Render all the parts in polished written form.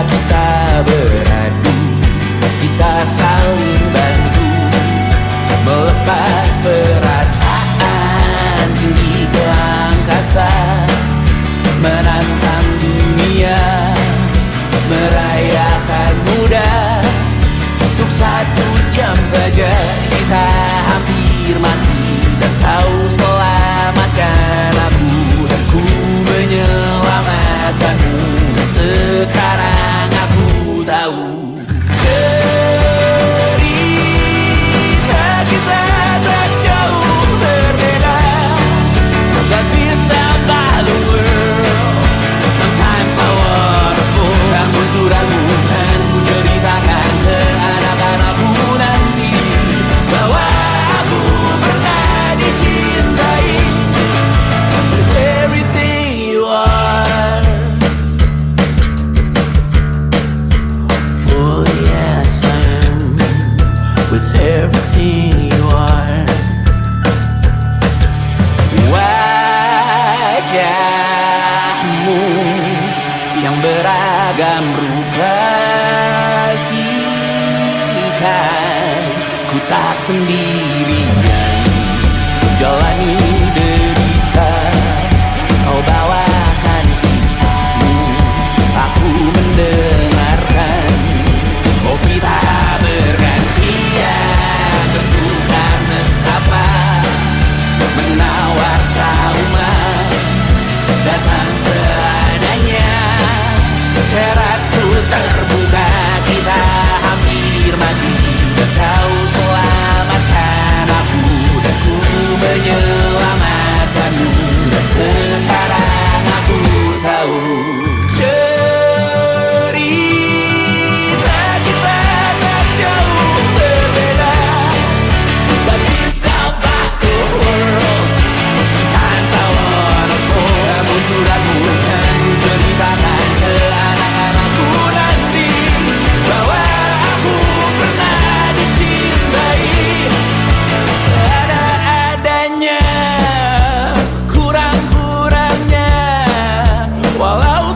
kita beradu, kita saling bantu, melepas perasaan tinggi ke angkasa, menantang dunia, merayakan muda. Untuk 1 jam saja kita hampir mati, dan kau selamatkan aku, dan ku menyelamatkanmu. Dan sekarang aku tahu cerita kita tak jauh berbeda, but it's about the world. Sometimes so wonderful. Kamu suratmu kan ku ceritakan ke anak-anakku nanti, bahwa aku pernah dicintai with everything you are. For yes I am, with everything you are. Wajahmu yang beragam rupa pastikan ku tak sendirian jalani derita. Kau bawakan kisahmu, aku mendengarkan. Oh kita bergantian bertukar nestapa, menawar trauma, datang seadanya. Terasku terbuka, kita hampir mati, dan kau selamatkan aku, dan ku menyelamatkanmu. Dan sekarang aku tahu cerita kita tak jauh berbeda, but it's about the world. Sometimes I wanna fall. Kamu suratmu kan ku ceritakan ke anak-anakku nanti, bahwa aku pernah dicintai seadanya, sekurang-kurangnya. Walau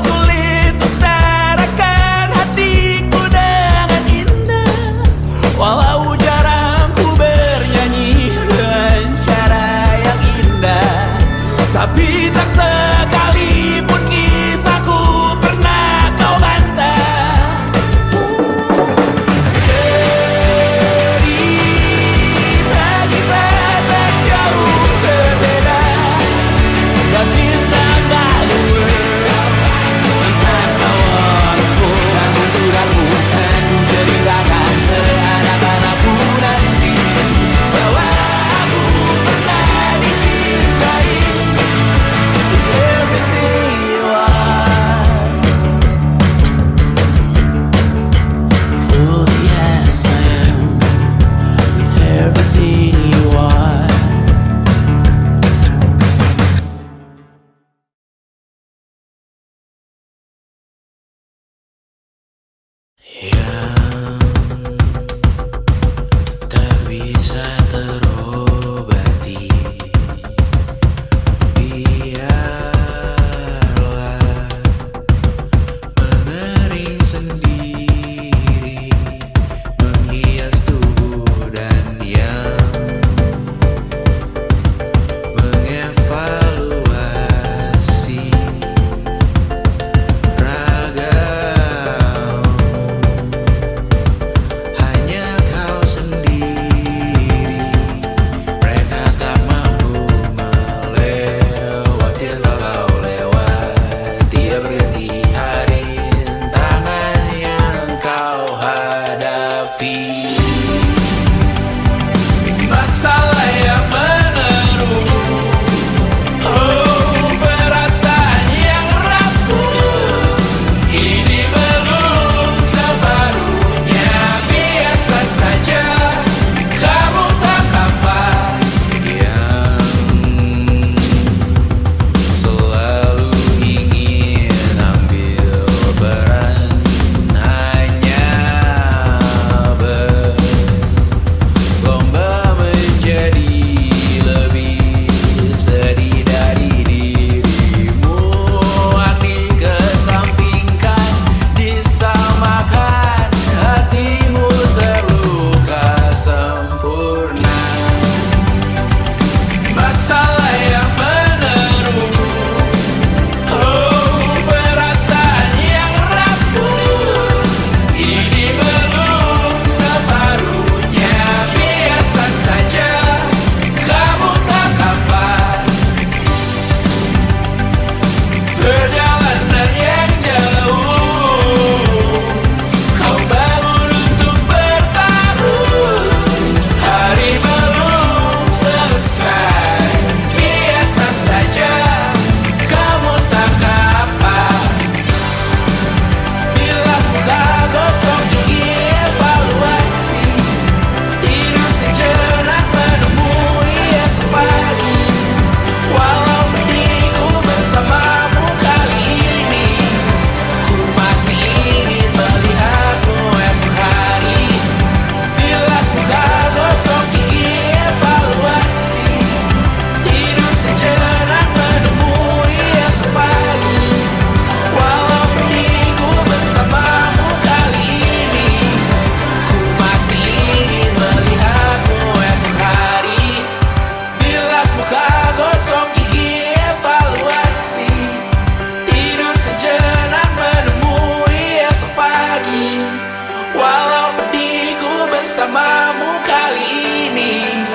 bersamamu kali ini.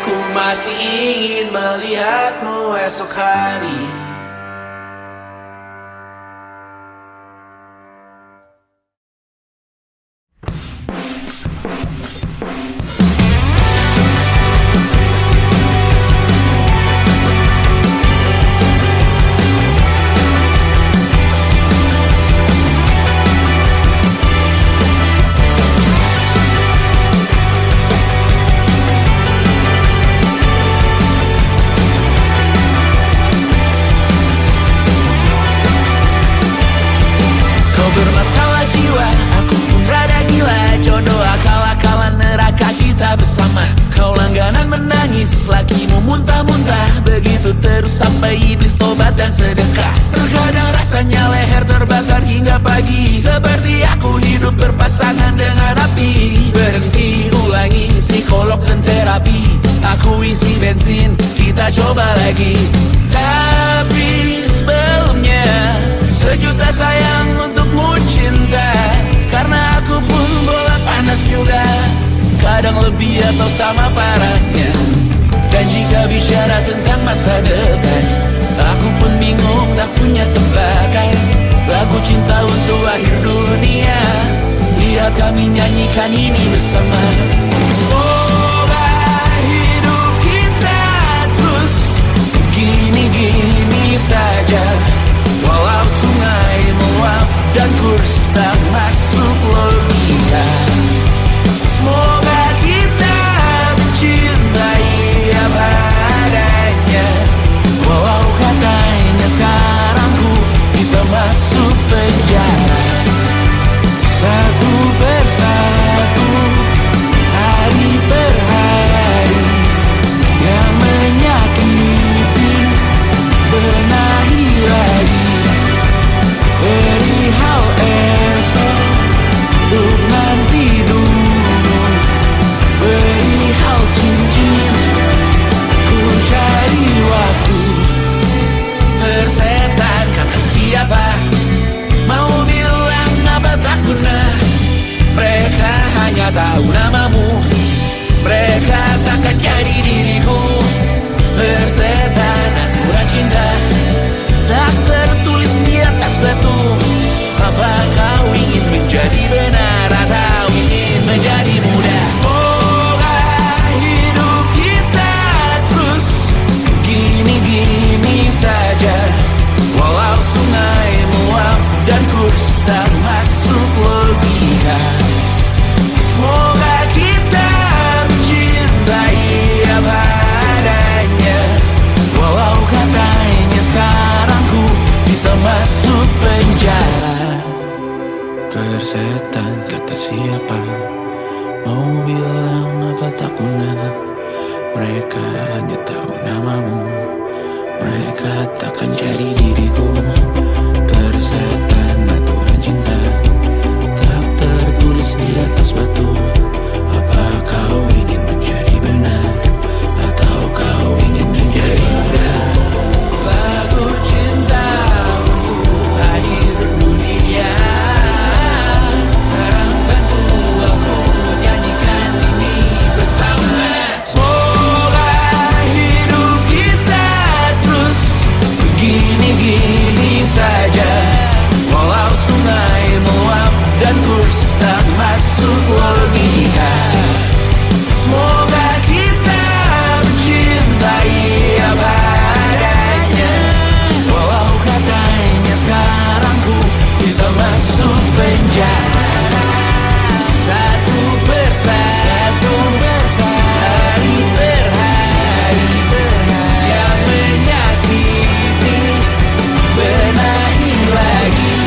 Ku masih ingin melihatmu esok hari. Bermasalah jiwa, aku pun rada gila. Jodoh akal-akalan neraka kita bersama. Kau langganan menangis, lakimu muntah-muntah. Begitu terus sampai iblis tobat dan sedekah. Terkadang rasanya leher terbakar hingga pagi. Seperti aku hidup berpasangan dengan api. Berhenti, ulangi psikolog dan terapi. Aku isi bensin, kita coba lagi. Tapi sebelumnya, sejuta sayang untukmu cinta. Karena aku pun bola panas juga, kadang lebih atau sama parahnya. Dan jika bicara tentang masa depan, aku pun bingung tak punya tebakan. Lagu cinta untuk akhir dunia, lihat kami nyanyikan ini bersama. Semoga hidup kita terus gini-gini saja. Walau sungai meluap dan kurs tak masuk logika. Semoga kita mencintai apa adanya. Walau katanya sekarang ku bisa masuk penjara. Satu persatu, hari per hari, yang menyakiti benahi lagi. Perihal esok, untuk nanti dulu. Perihal cincin, ku cari waktu. Persetan kata siapa, mau bilang apa tak guna. Mereka hanya tahu namamu, mereka takkan jadi diriku. Persetan aturan cinta, tak tertulis di atas batu. Apa kau ingin menjadi benar atau ingin menjadi muda? Semoga hidup kita terus gini-gini saja. Walau sungai meluap dan kurs tak masuk logika. Semoga kita mencintai apa adanya. Walau katanya sekarang ku bisa masuk penjara. Persetan kata siapa, mau bilang apa tak guna. Mereka hanya tahu namamu, mereka takkan jadi diriku. Persetan aturan cinta, tak tertulis di atas batu. Apa kau ingin menjadi benar atau kau ingin menjadi muda? Lagu cinta untuk akhir dunia, sekarang bantu aku nyanyikan ini bersama. Semoga hidup kita terus begini-gini saja. Walau sungai meluap dan kurs tak masuk logika. Semoga kita mencintai apa adanya. Walau katanya sekarang ku bisa masuk penjara. Satu persatu, hari per hari, yang menyakiti benahi lagi.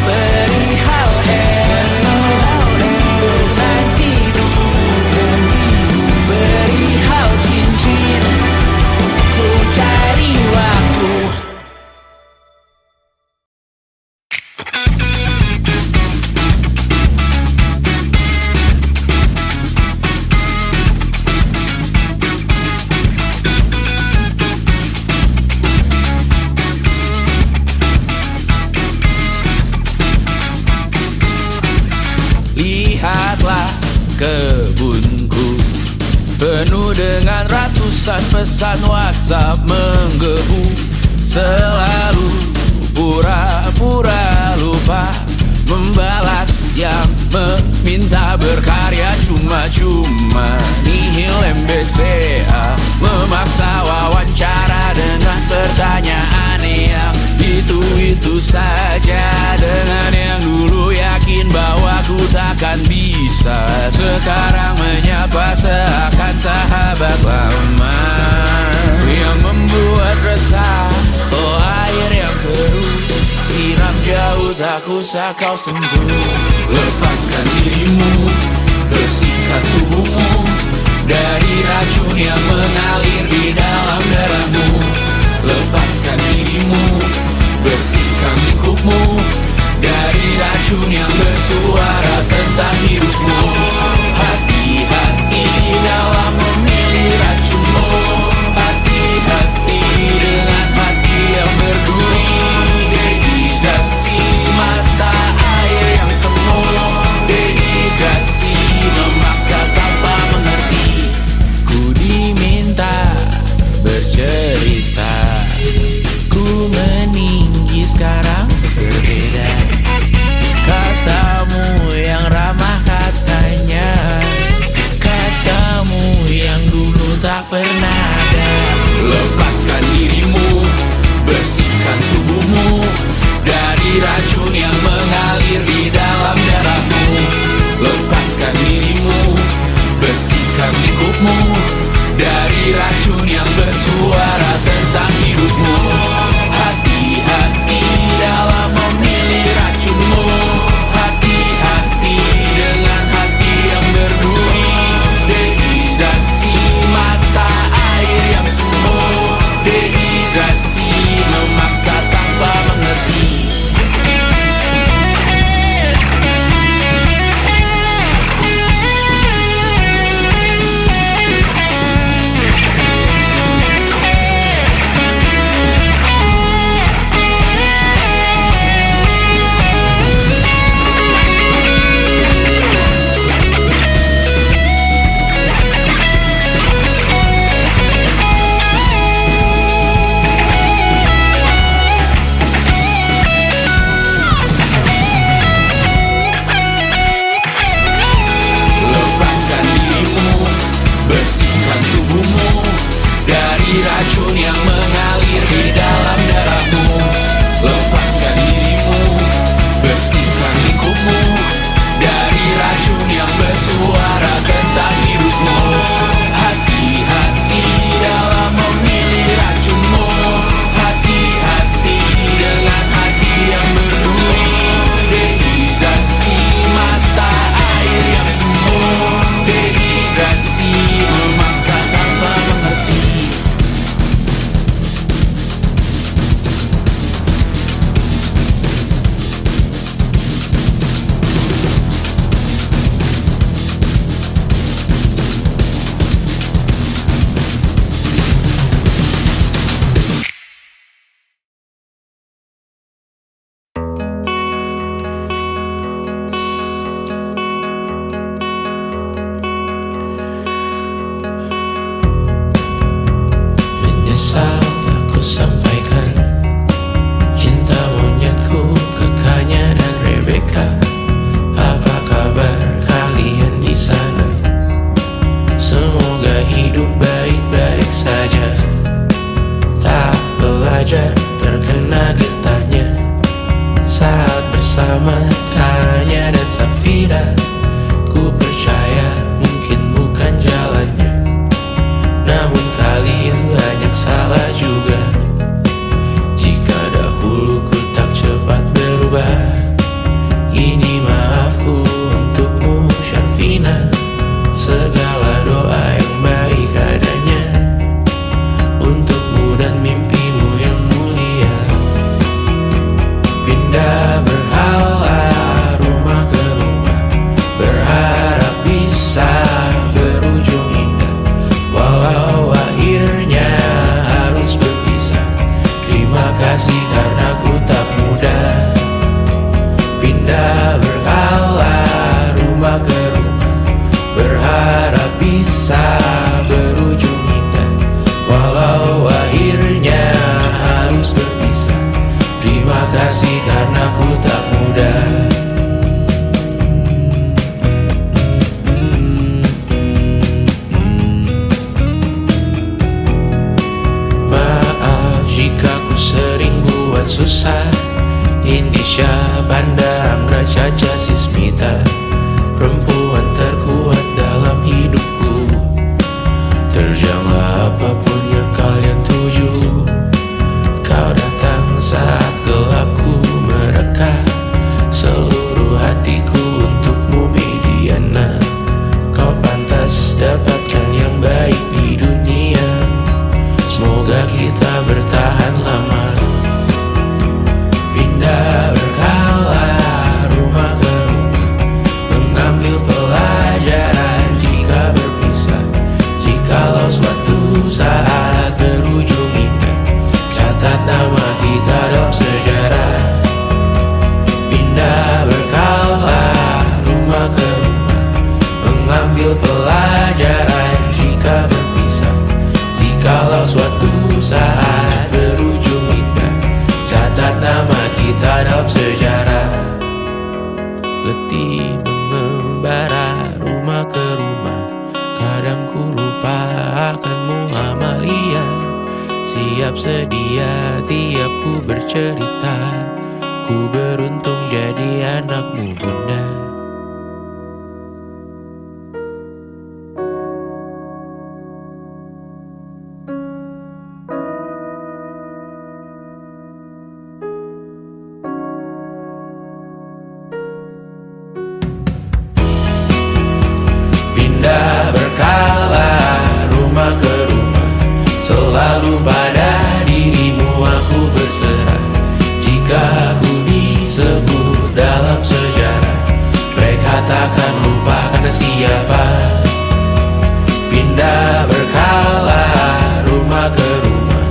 Perihal esok, untuk nanti dulu. Perihal cincin, ku cari waktu. Lihatlah kebunku, penuh dengan ratusan pesan WhatsApp menggebu. Selalu pura-pura lupa membalas yang meminta berkarya cuma-cuma. Nihil MBCA memaksa wawancara dengan pertanyaan yang itu-itu saja. Dengan yang dulu yakin bahwa ku takkan bisa, sekarang menyapa seakan sahabat lama. Yang membuat resah, oh air yang keruh, siram jauh tak usah kau sentuh. Lepaskan dirimu, bersihkan tubuhmu dari racun yang mengalir di dalam darahmu. Lepaskan dirimu, bersihkan lingkupmu dari racun yang bersuara tentang hidupmu. Hati-hati dalam memilih racunmu. Hati-hati dengan hati yang berduri. Dehidrasi mata air yang semu. Dehidrasi memaksa tanpa mengerti. Ku diminta bercerita, ku meninggi sekarang berbeda. Katamu yang ramah katanya, katamu yang dulu tak pernah ada. Lepaskan dirimu, bersihkan tubuhmu dari racun yang mengalir di dalam darahmu. Lepaskan dirimu, bersihkan lingkupmu dari racun yang bersuara tentang hidupmu. Hati-hati dalam memilih racunmu. Hati-hati dengan hati yang berduri. Dehidrasi mata air yang semu. Dehidrasi memaksa tanpa mengerti. Bersihkan tubuhmu dari racun yang mengalir di dalam darahmu. Lepaskan dirimu, bersihkan lingkupmu dari racun yang bersuara tentang hidupmu. Hati-hati dalam memilih racunmu. Hati-hati dengan hati yang berduri. Dehidrasi mata air yang semu. Dehidrasi memaksa tanpa mengerti. Menyesal tak ku sampaikan cinta monyetku ke Kanya dan Rebecca. Apa kabar kalian di sana? Semoga hidup baik-baik saja. Tak belajar terkena getahnya saat bersama Tanya dan Safira. Ku percaya mungkin bukan jalannya, namun kalian banyak salah juga. Jika dahulu ku tak cepat berubah, ini maafku untukmu Syarfina. Segala doa yang baik adanya untukmu dan mimpimu yang mulia. Pindah berhala rumah ke rumah, berharap bisa berujung indah. Walau akhirnya harus perempuan terkuat dalam hidupku. Terjanglah apapun yang kalian tuju. Kau datang saat gelapku mereka seluruh hatiku untukmu Mediana. Kau pantas dapatkan yang baik di dunia. Semoga kita bertahan lama. Pindah berkala rumah ke rumah, mengambil pelajaran jika berpisah. Jikalau suatu saat berujung indah, catat nama kita dalam sejarah. Pindah berkala rumah ke rumah, mengambil pelajaran jika berpisah. Jikalau suatu saat berujung indah, catat nama kita dalam sejarah. Letih mengembara rumah ke rumah, kadang ku lupa akanmu Amalia. Siap sedia tiap ku bercerita, ku beruntung jadi anakmu bunda. Pindah berkala rumah ke rumah, selalu pada dirimu aku berserah. Jika aku disebut dalam sejarah, mereka takkan lupa karena siapa. Pindah berkala rumah ke rumah,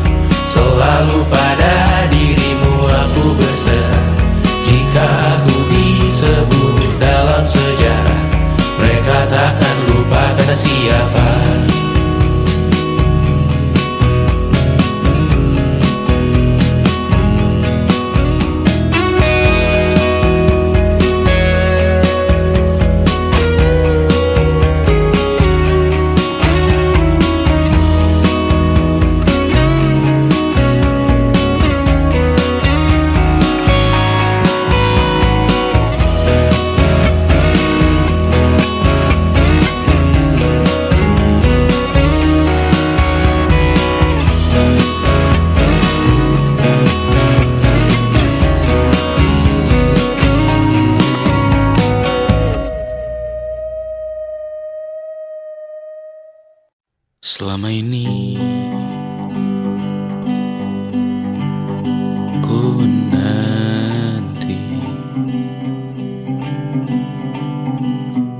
selalu pada dirimu aku berserah. Jika aku disebut dalam sejarah, mereka takkan lupa karena siapa. Selama ini ku nanti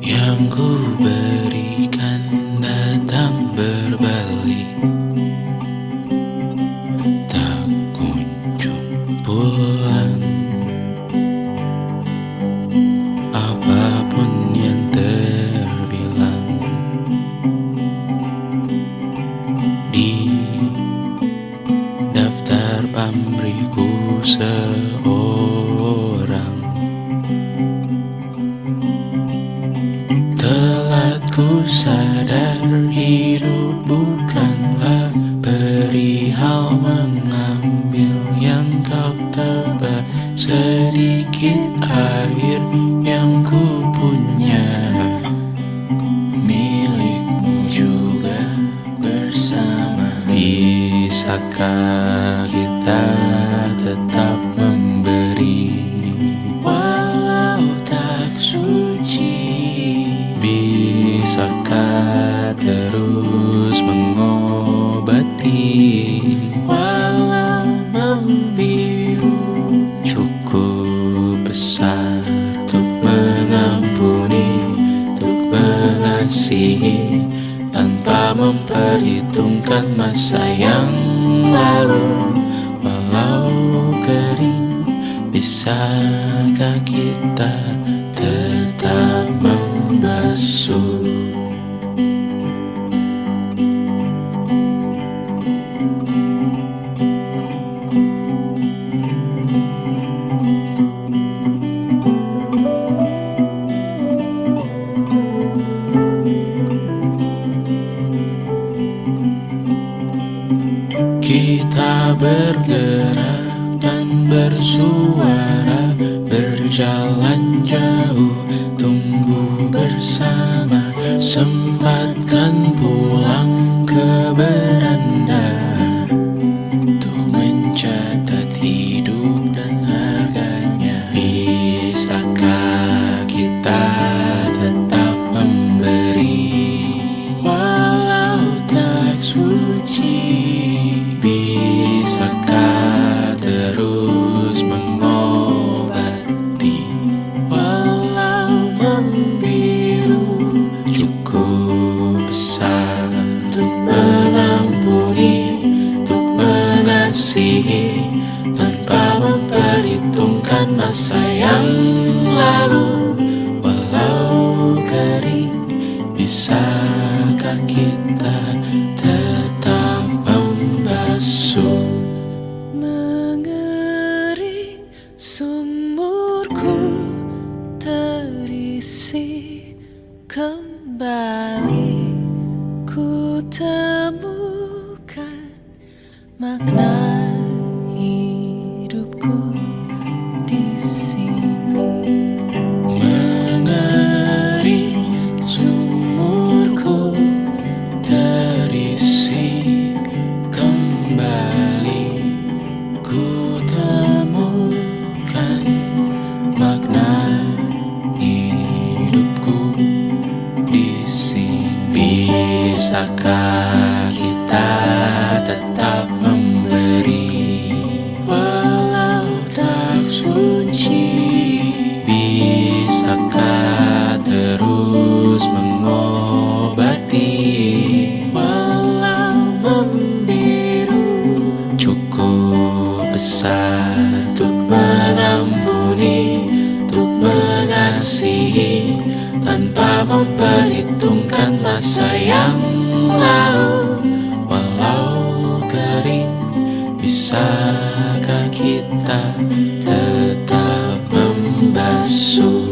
yang ku berikan datang berbalik, tak kunjung pulang. Apapun yang terbilang di daftar pamrihku seorang, telah ku sadar hidup bukanlah perihal mengambil yang kau tebak. Sedikit air yang ku punya milikmu juga bersama. Bisakah kita tetap memberi walau tak suci? Bisakah terus mengobati walau membiru? Cukup besar untuk mengampuni, untuk mengasihi, tanpa memperhitungkan masa yang lalu. Walau kering, bisakah kita tetap membasuh? Kita bergerak dan bersuara, berjalan jauh, tunggu Sempatkan pulang ke beranda untuk mencatat hidup dan harganya. Bisakah kita tetap memberi walau tak suci? Bisakah terus mengobati walau membiru? Cukup besar untuk mengampuni, untuk mengasihi, tanpa memperhitungkan masa yang lalu. Walau kering, bisakah kita tetap membasuh? Mengering sumurku terisi kembali, ku temukan makna hidupku di sini. Mengering sumurku terisi kembali, ku temukan makna hidupku di sini. Bisakah kita tetap memberi walau tak suci? Bisakah terus mengobati walau membiru? Cukup besar untuk mengampuni, untuk mengasihi, tanpa memperhitungkan masa yang lalu. Walau kering, bisakah kita tetap membasuh?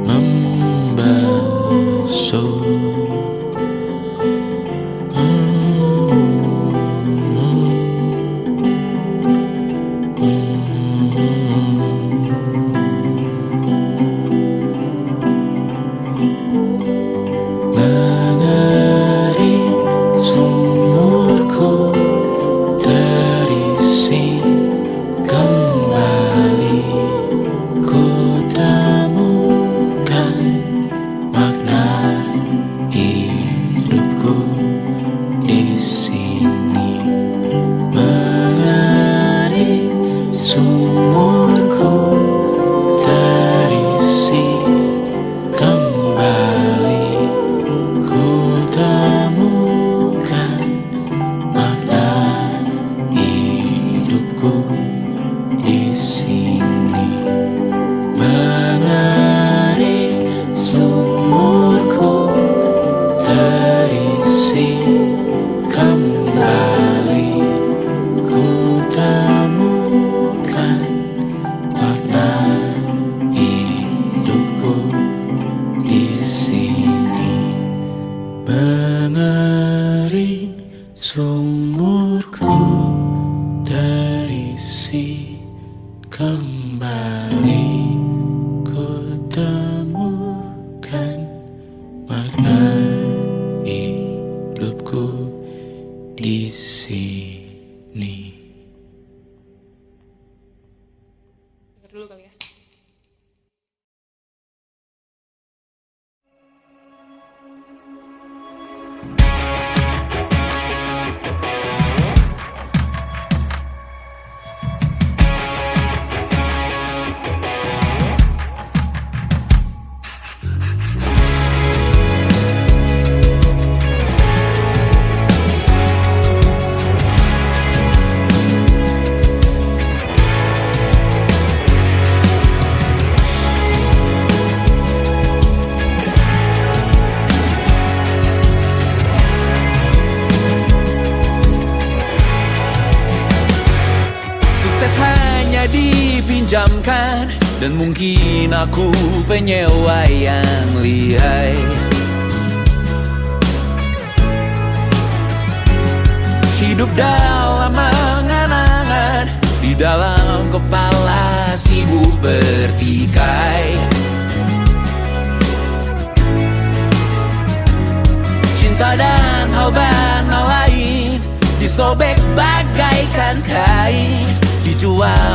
Membasuh. Mengering sumurku terisi kembali, ku temukan makna hidupku di sini. Mengering sumurku terisi kembali, ku temukan makna hidupku di sini. Mengering sumurku terisi kembali, ku temukan makna hidupku di sini. Mengering sumurku terisi kembali, ku temukan makna hidupku di sini. Dengar dulu kali ya. Dipinjamkan dan mungkin aku penyewa yang lihai. Hidup dalam angan-angan, di dalam kepala sibuk bertikai.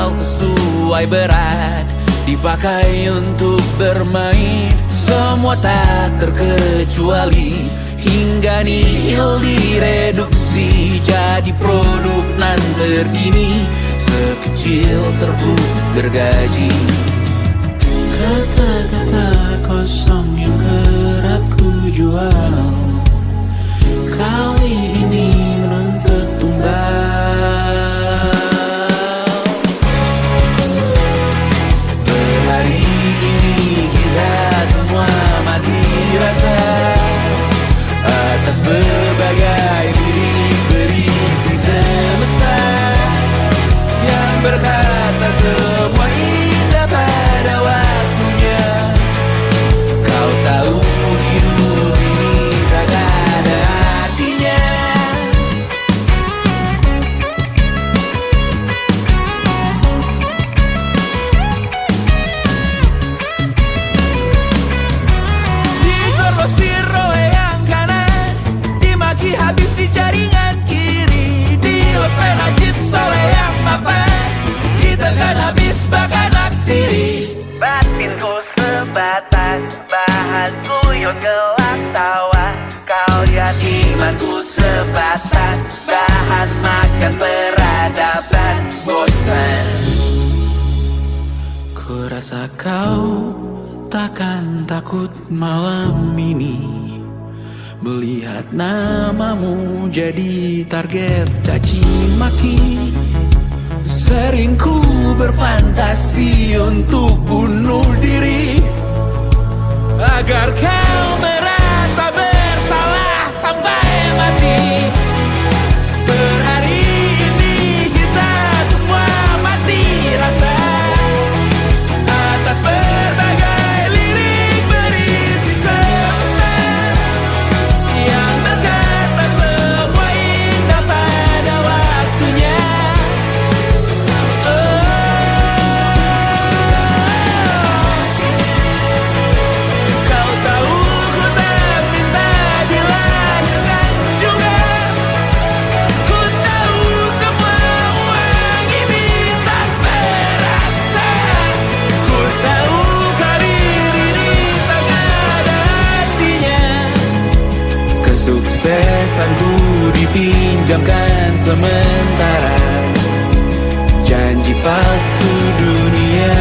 hal sesuai berat, dipakai untuk bermain. Semua tak terkecuali, hingga nihil direduksi jadi produk nan terkini, sekecil serbuk gergaji. Kata-kata kosong yang kerap ku jual kali ini menuntut tumbal. Hari ini kita semua mati rasa atas berbagai lirik berisi semesta yang berkata semua indah pada waktunya. Kau tahu hidup ini tak ada artinya. Digrosir oleh yang kanan, dimaki habis di jaringan kiri, dilepeh najis oleh yang mapan, ditekan habis bak anak tiri. Batinku sebatas bahan guyon gelak tawa, kau lihat Imanku sebatas bahan makan peradaban bosan. Ku rasa kau takkan takut malam ini melihat namamu jadi target caci maki. Sering ku berfantasi untuk bunuh diri agar kau merasa bersalah sampai mati. Per hari ini kita semua mati rasa atas berbagai lirik berisi semesta yang berkata semua indah pada waktunya. Kau tahu ku tak minta dilahirkan juga. Ku tahu semua uang ini tak berasa. Ku tahu karir ini tak ada artinya. Kesuksesanku dipinjamkan sementara, janji palsu dunia.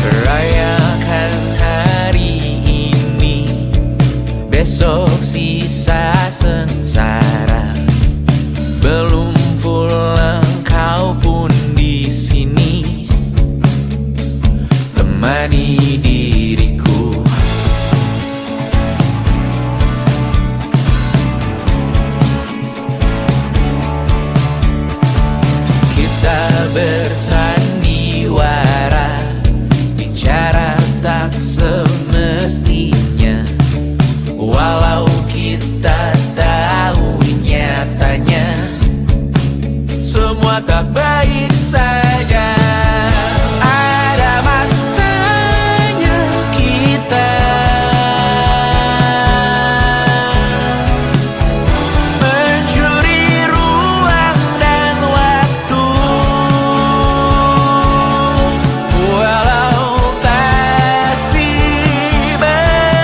Rayakan hari ini, besok sisa sengsara. Belum pulang kau pun di sini, temani diriku. Kita bersandiwara, bicara tak semestinya, walau kita tahu nyatanya semua tak baik saja. Ada masanya kita mencuri ruang dan waktu, walau pasti berat.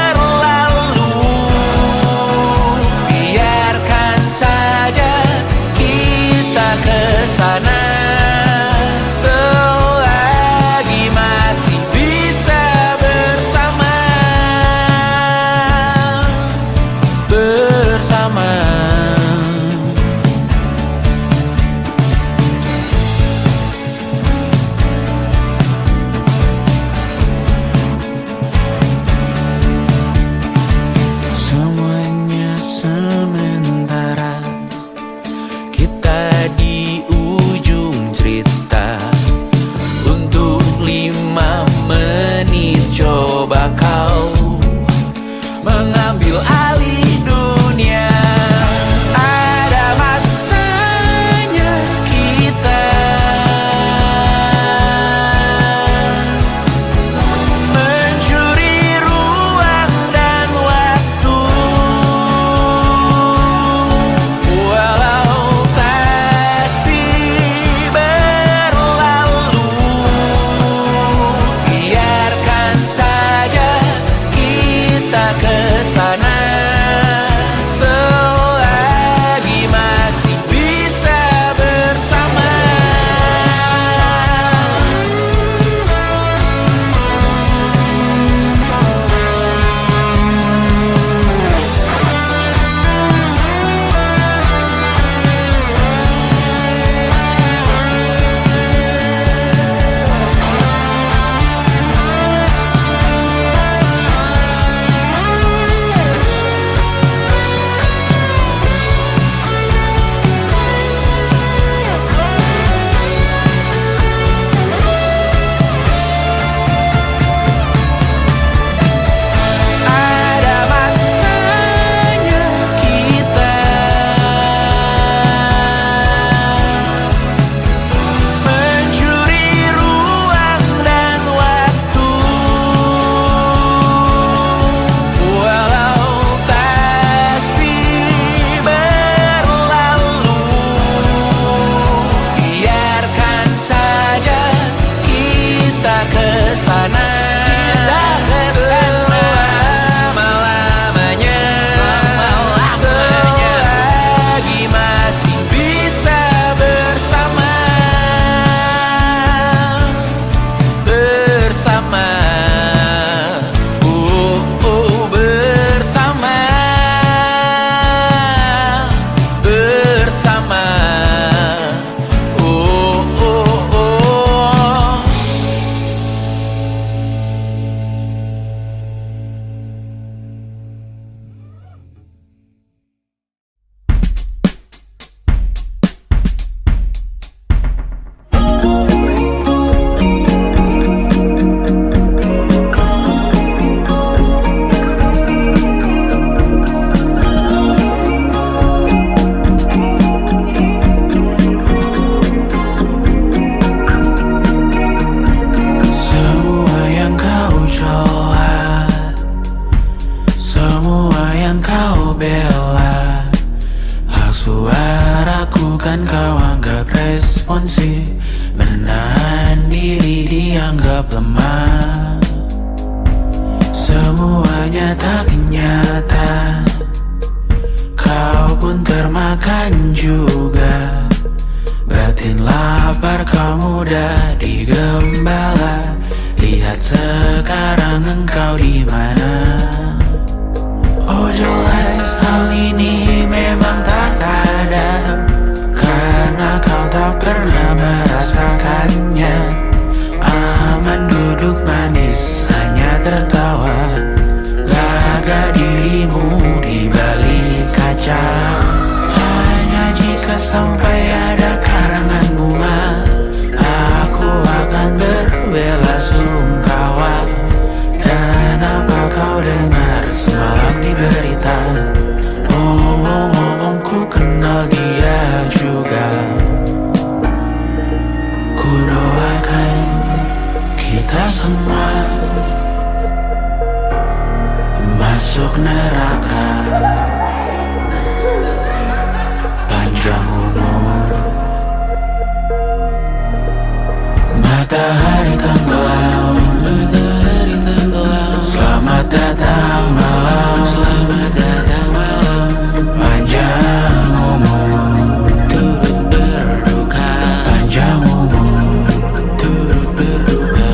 Rupanya tak nyata, kau pun termakan juga. Batin lapar kau mudah digembala. Lihat sekarang engkau di mana. Oh jelas hal ini memang tak ada, karena kau tak pernah merasakannya. Aman duduk manis hanya tertawa, laga dirimu di balik kaca. Hanya jika sampai ada karangan bunga, aku akan berbelasungkawa. Dan apa kau dengar semalam di berita? Omong-omong ku kenal dia juga. Ku doakan kita semua masuk neraka. Panjang umur, matahari tenggelam, matahari tenggelam. Selamat datang malam, selamat datang malam. Panjang umur, turut berduka. Panjang umur, turut berduka.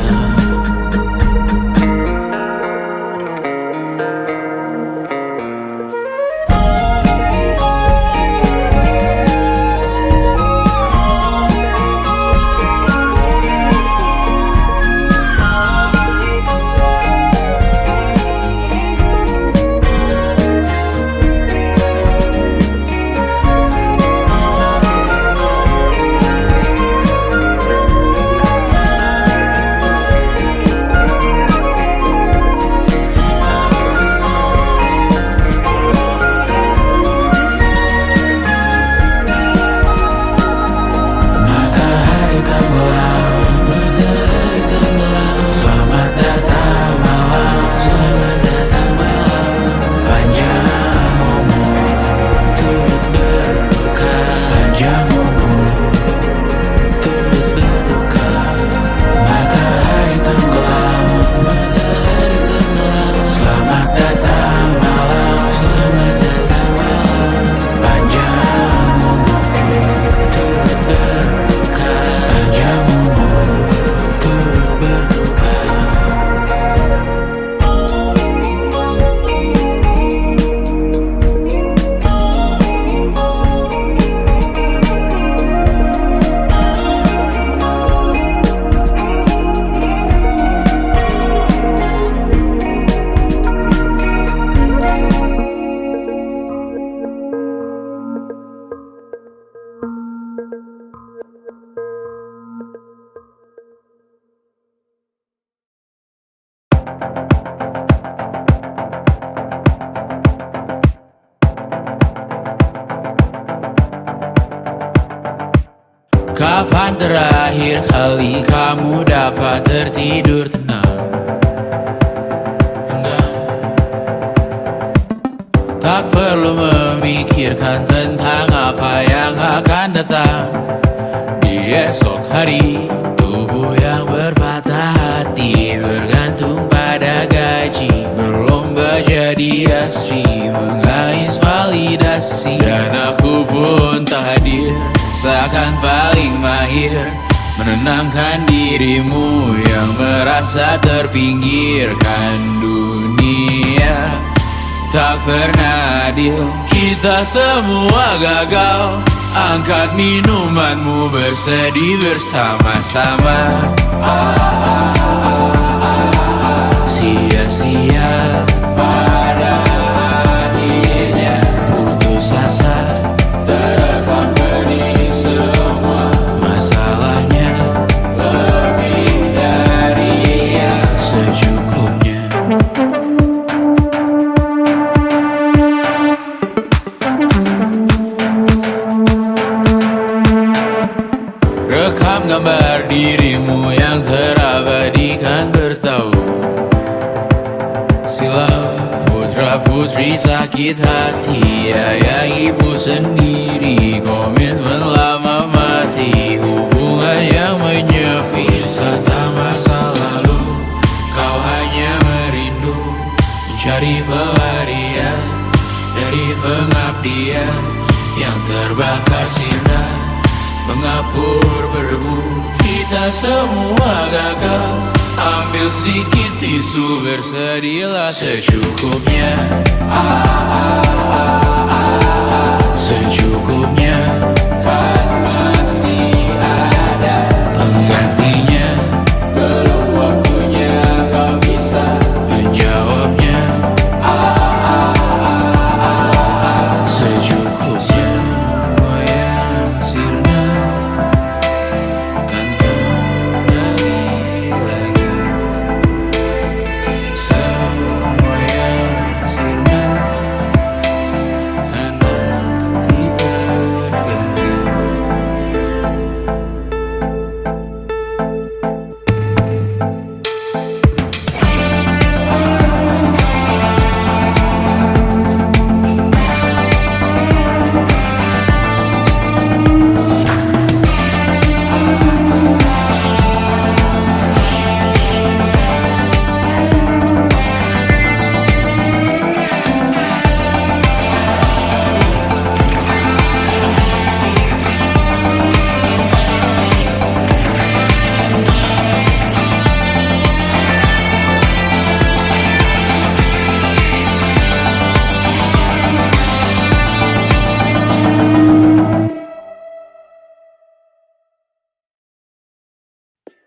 Kapan terakhir kali kamu dapat tertidur tenang? Tak perlu memikirkan tentang apa yang akan datang di esok hari. Tubuh yang berpatah hati bergantung pada gaji, berlomba jadi asri, mengais validasi. Dan aku pun tak hadir, seakan paling mahir menenangkan dirimu yang merasa terpinggirkan. Dunia tak pernah adil, kita semua gagal. Angkat minumanmu, bersedih bersama-sama. Sia-sia pada akhirnya putus asa, terekam pedih semua. Masalahnya lebih dari yang secukupnya. Rekam gambar dirimu yang terabadikan bertahun silam. Putra-putri sakit hati, ayah ibu sendiri, komitmen lama mati, hubungan yang menyepi. Wisata masa lalu, kau hanya merindu Cari pelarian dari pengabdian yang terbakar sinar, mengapur berdebu. Kita semua gagal. Ambil sedikit tisu, bersedialah secukupnya. Secukupnya, kan masih ada penggantinya. Belum waktunya kau bisa menjawabnya. Secukupnya, wayang sirna kan kembali lagi. Semua yang sirna kan nanti terganti.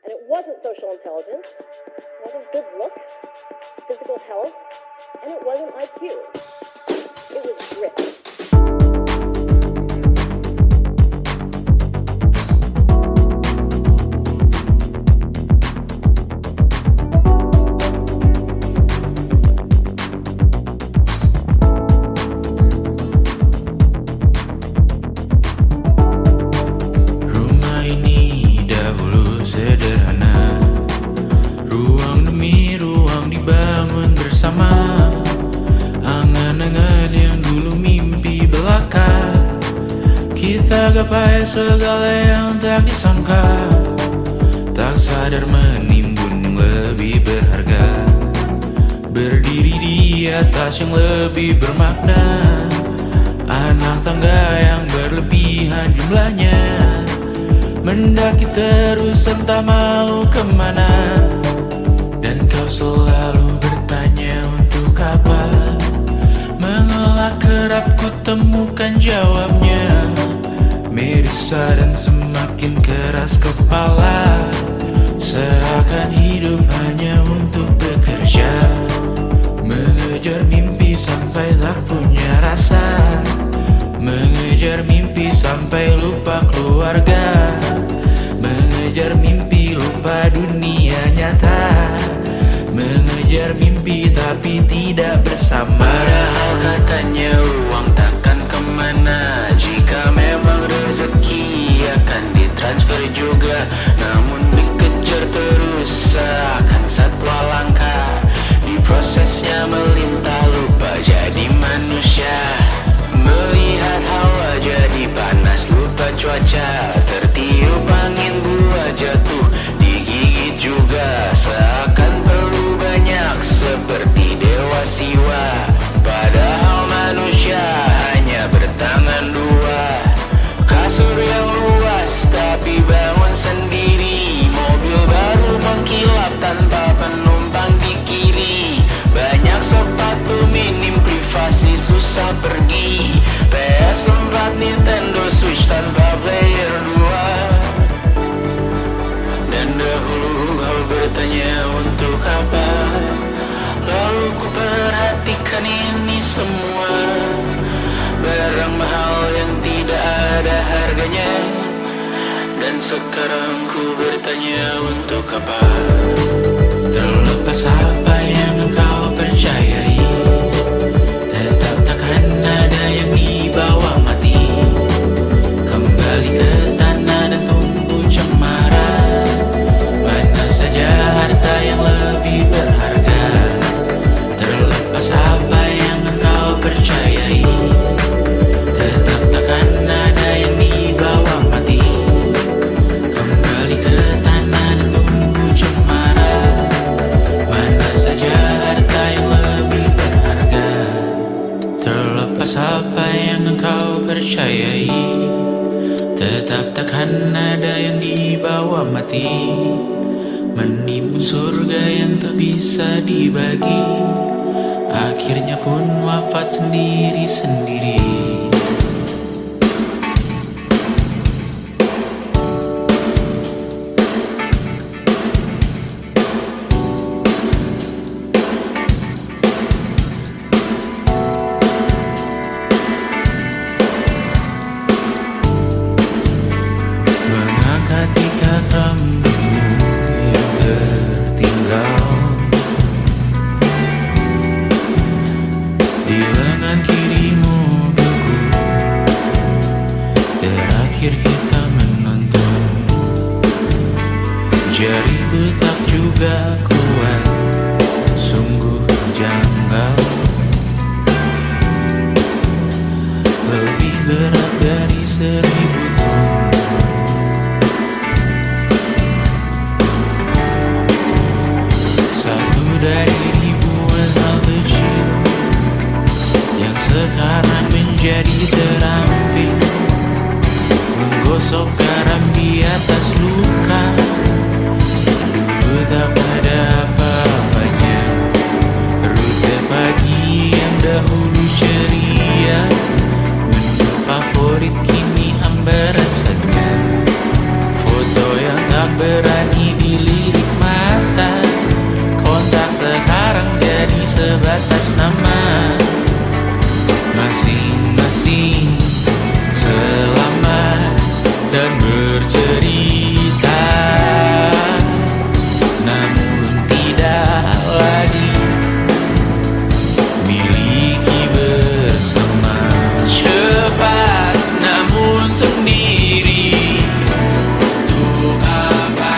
And it wasn't social intelligence, it wasn't good looks, physical health, and it wasn't IQ. It was grit. Rumah ini dahulu sederhana, ruang demi ruang dibangun bersama. Angan-angan yang dulu mimpi belaka, kita gapai segala yang tak disangka. Tak sadar menimbun yang lebih berharga, berdiri di atas yang lebih bermakna. Anak tangga yang berlebihan jumlahnya, mendaki terus entah mau kemana. Dan kau selalu bertanya untuk apa, mengelak kerap ku temukan jawabnya. Merisa dan semakin keras kepala, seakan hidup hanya untuk bekerja, mengejar mimpi sampai tak punya rasa, mengejar mimpi sampai lupa keluarga, mengejar mimpi lupa dunia nyata, mengejar mimpi tapi tidak bersama. Padahal katanya uang takkan kemana, jika memang rezeki akan ditransfer juga. Namun dikejar terus seakan satwa langka, di prosesnya melintah lupa jadi manusia. Melihat hawa jadi panas lupa cuaca, tertiup angin buah jatuh digigit juga. Seakan perlu banyak seperti dewa siwa, padahal manusia hanya bertangan dua. Kasur yang luas tapi bangun sendiri, mobil baru mengkilap tanpa penumpang di kiri. Banyak sepatu minim privasi susah pergi, PS4 Nintendo Switch tanpa player 2. Dan dahulu kau bertanya untuk apa, lalu ku perhatikan ini semua, barang mahal yang tidak ada harganya. Dan sekarang ku bertanya untuk apa, terlepas apa yang engkau percayai, tetap takkan ada yang dibawa mati. Kembali ke tanah dan tumbuh cemara, mana saja harta yang lebih berharga. Terlepas apa yang engkau percayai, tetap takkan ada yang dibawa mati. Kembali ke tanah dan tumbuh cemara, mana saja harta mati, menimbun surga yang tak bisa dibagi. Akhirnya pun wafat sendiri-sendiri. Mengangkat ikat rambutmu yang tertinggal di lengan kirimu beku. Terakhir kita menonton, jariku tak juga kuat, sungguh janggal. Lebih berat dari 1000 ton. Satu dari ribuan hal kecil yang sekarang menjadi terampil, menggosok garam di atas luka. Dulu tak ada apa-apanya, rute pagi yang dahulu ceria, menu favorit kini hambar rasanya. Foto yang tak berani dilirik mata, kontak sekarang jadi sebatas nama. Masing-masing selamat dan bercerita, namun tidak lagi miliki bersama. Cepat namun sendiri, untuk apa?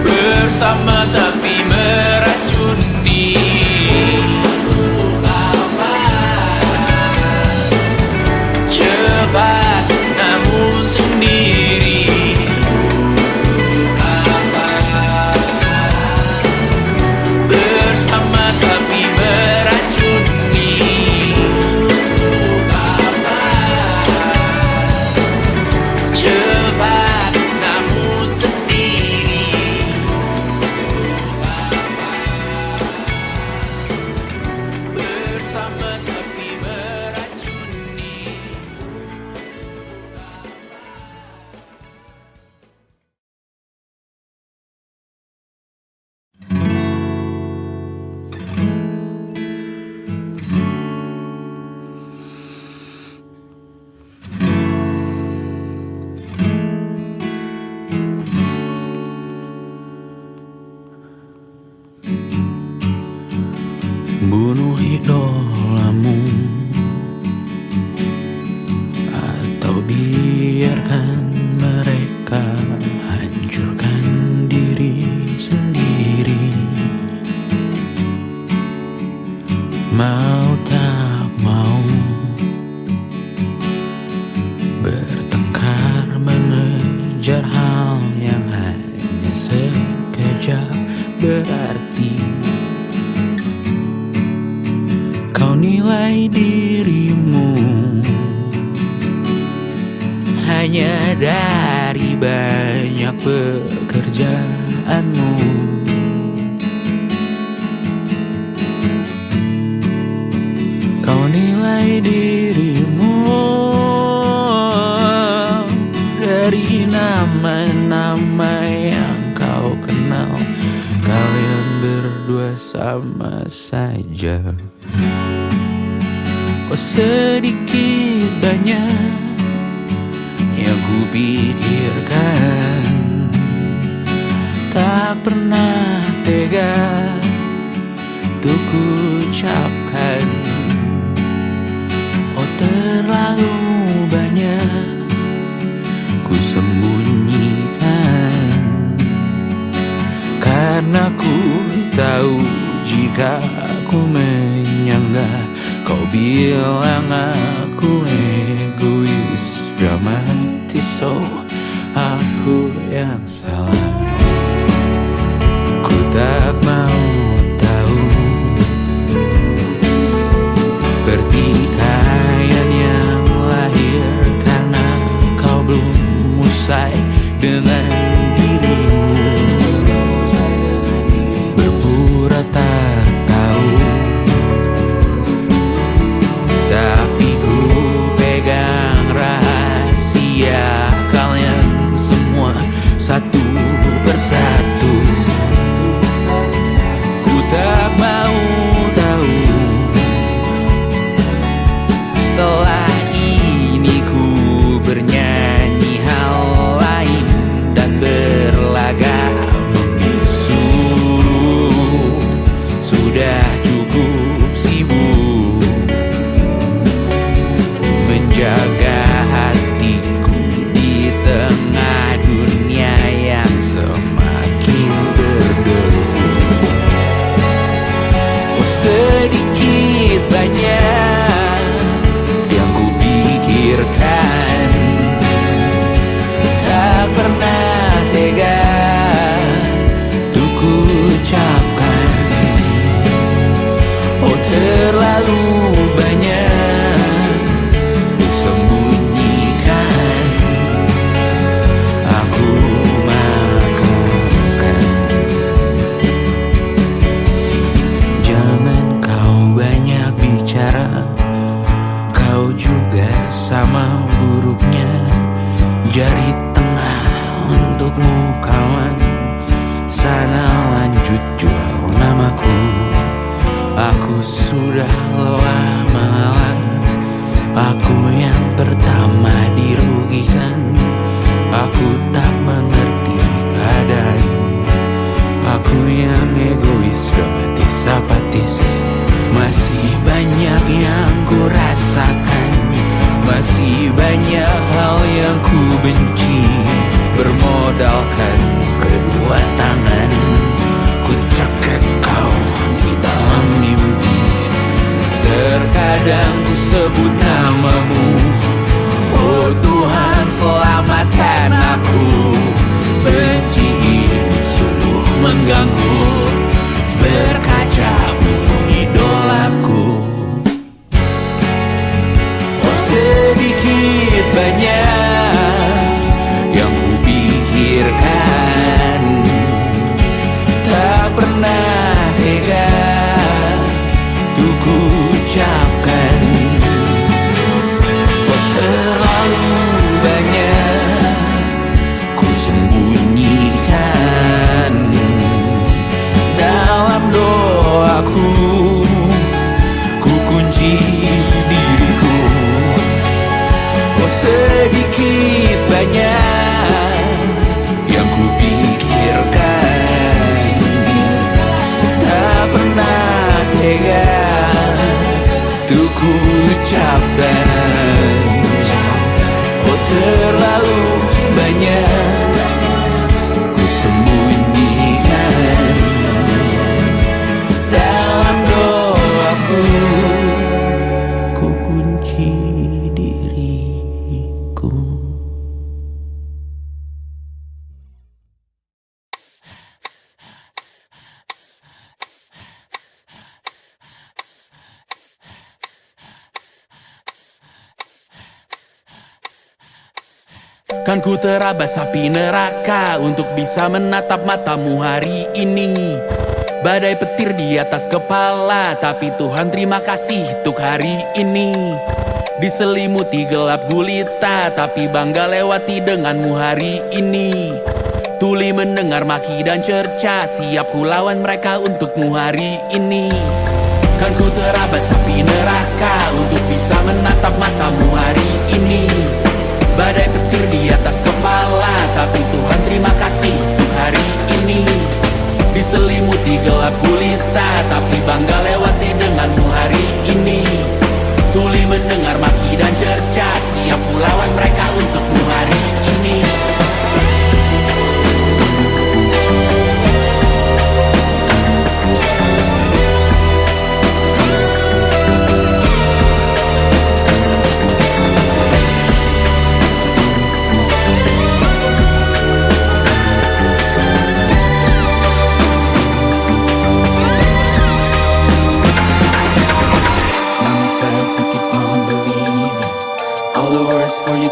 Bersama tapi meracuni, untuk apa? Cepat namun sendiri, untuk apa? Bersama tapi meracuni, untuk apa? Cepat namun sendiri, bersama tapi meracuni. Bunuh idolamu, atau biarkan mereka hancurkan diri sendiri. Mau tak mau bertengkar, mengejar hal yang hanya sekejap berarti. Kau nilai dirimu hanya dari banyak pekerjaanmu. Kau nilai dirimu dari nama-nama yang kau kenal. Kalian berdua sama saja. Oh, sedikit banyak yang kupikirkan, tak pernah tega untuk kuucapkan. Oh, terlalu banyak ku sembunyikan, karena ku tahu jika aku menyanggah, kau bilang aku egois, dramatis. So, aku yang salah. Ku tak mau tahu pertikaian yang lahir karena kau belum usai dengan dirimu, berpura tak tahu, tapi ku pegang rahasia kalian semua satu persatu. Ku tak mau tahu. Setelah ini ku bernyanyi hal lain dan berlagak membisu. Sudah cukup sibuk menjaga hatiku di tengah dunia yang semakin berdebu. Oh, sedikit banyak yang ku pikirkan, tak pernah tega untuk ku ucapkan. Oh, terlalu banyak ku sembunyikan, aku makamkan. Jangan kau banyak bicara, kau juga sama buruknya. Jari tengah untukmu kawan, sana lanjut jual namaku. Aku sudah lelah mengalah, aku yang pertama dirugikan. Aku tak mengerti keadaan, aku yang egois, dramatis, apatis. Masih banyak yang ku rasakan, masih banyak hal yang ku benci. Bermodalkan kedua tangan, ku cekek kau di dalam mimpi. Terkadang ku sebut namamu, oh Tuhan selamatkan aku. Benci ini sungguh mengganggu, berkaca buku idolaku. Oh, sedikit banyak yang ku pikirkan, tak pernah tega untuk ku ucapkan. Oh, terlalu banyak ku sembunyikan dalam doaku. Ku kunci diriku. Oh, sedikit banyak yang ku pikirkan, tak pernah tega untuk ku ucapkan. Oh, terlalu banyak ku sembunyikan dalam doaku. Ku kunci diriku. Kan ku terabas api neraka untuk bisa menatap matamu hari ini. Badai petir di atas kepala, tapi Tuhan terima kasih untuk hari ini. Diselimuti gelap gulita, tapi bangga lewati denganmu hari ini. Tuli mendengar maki dan cerca, siap ku lawan mereka untukmu hari ini. Kan ku terabas api neraka untuk bisa menatap matamu hari ini. Badai petir di atas kepala, tapi Tuhan terima kasih untuk hari ini. Diselimuti gelap gulita, tapi bangga lewati denganmu hari ini. Tuli mendengar maki dan cerca, siap ku lawan mereka untukmu hari ini.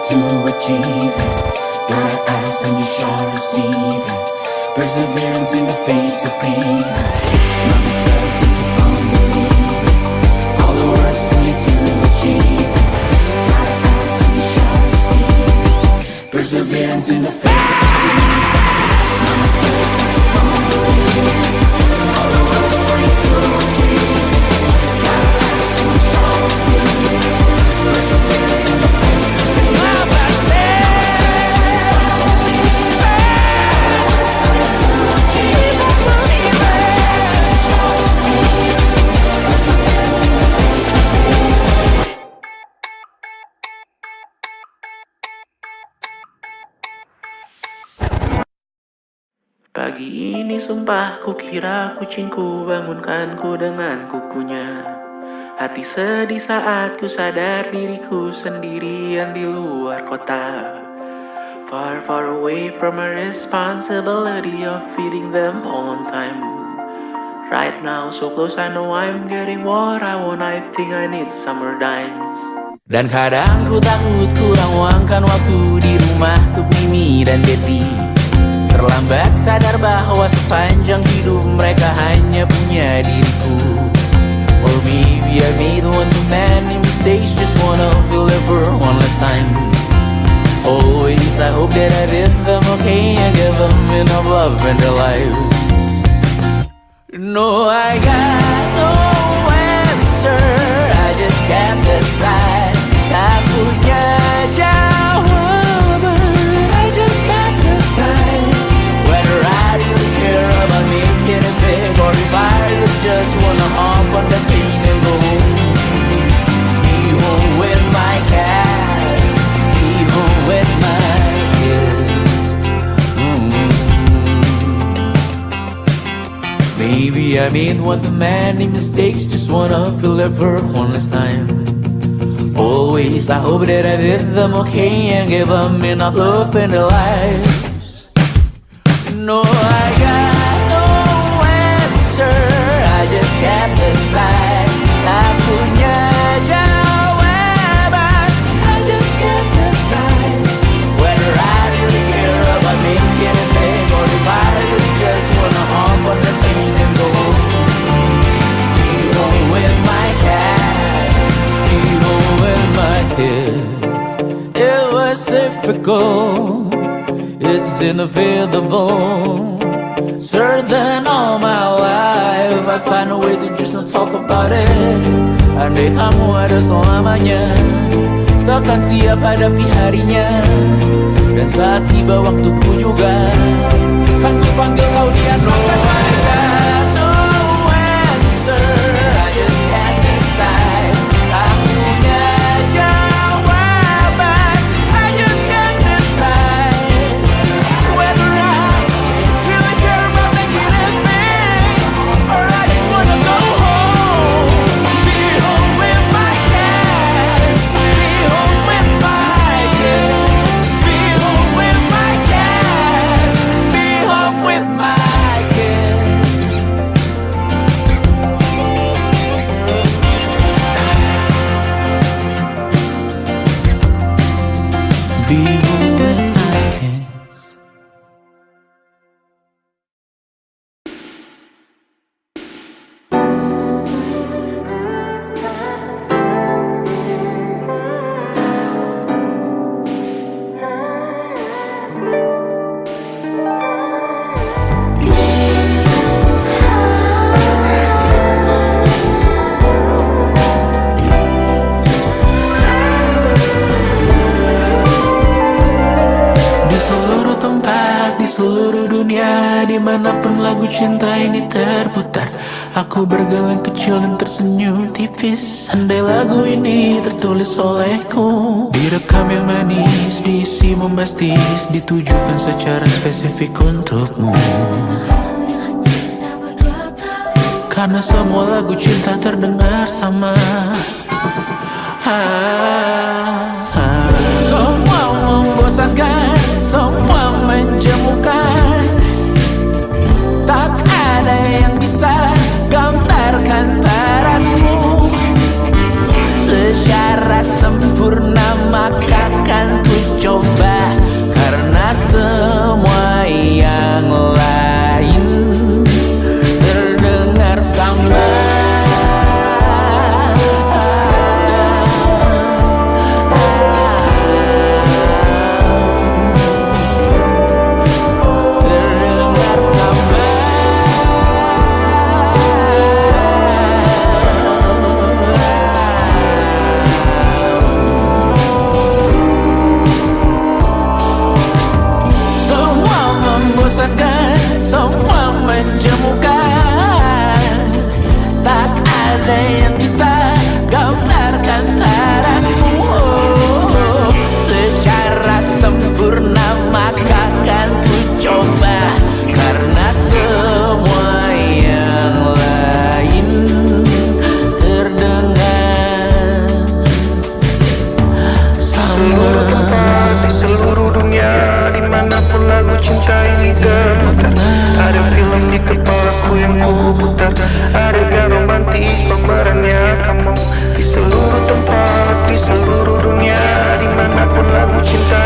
To achieve it. Gotta ask and you shall receive it. Perseverance in the face of grief. Mama says and keep on believing. All the words for you to achieve it. Gotta ask and you shall receive it. Perseverance in the face of grief. Mama says and keep on believing. All the words for you to achieve it. Gotta ask and you shall receive it. Perseverance in the face of grief. Mama says. Pagi ini sumpah kukira kucingku bangunkanku dengan kukunya. Hati sedih saat ku sadar diriku sendirian di luar kota. Far, far away from a responsibility of feeding them all on time. Right now so close I know I'm getting what I want. I think I need summer dimes. Dan kadang ku takut kurang luangkan waktu di rumah untuk Mimi dan Betty. Terlambat sadar bahwa sepanjang hidup mereka hanya punya diriku. Or maybe I made one too many mistakes, just wanna feel it for one last time. Always I hope that I did them okay and give them enough love in their lives. No, I got no answer, I just can't decide. Tak punya jawaban, I just can't decide whether I really care about making it big, or if I just wanna hop on the plane and go home. Be home with my cats, be home with my kids. Maybe I made one too many mistakes, just wanna feel it for one last time. Always I hope that I did them okay and gave them enough love in their lives. No, I got no answer, I just can't decide. Tak punya jawaban, I just can't decide whether I really care about making it big, or if I really just wanna hop on the plane and go home. Be home with my cats, be home with my kids. It was difficult, it's inevitable. Certain all my life I find a way to just not talk about it. Andai kamu ada selamanya, takkan siap hadapi harinya. Dan saat tiba waktuku juga, kan ku panggil kau di atas sana. No answer, I just can't decide. Tak punya jawaban, I just can't decide whether I really care about making it big, or I just wanna go home. Be home with my cats, be home with my kids, be home with my cats, be home with my kids. Be home with my kids. Di seluruh tempat, di seluruh dunia, dimanapun lagu cinta ini terputar, aku bergeleng kecil dan tersenyum tipis. Andai lagu ini tertulis olehku, direkam yang manis, diisi bombastis, ditujukan secara spesifik untukmu. Karena semua lagu cinta terdengar sama. Semua membosankan, semua menjemukan. Tak ada yang bisa gambarkan parasmu secara sempurna, maka kan ku coba. Karena cinta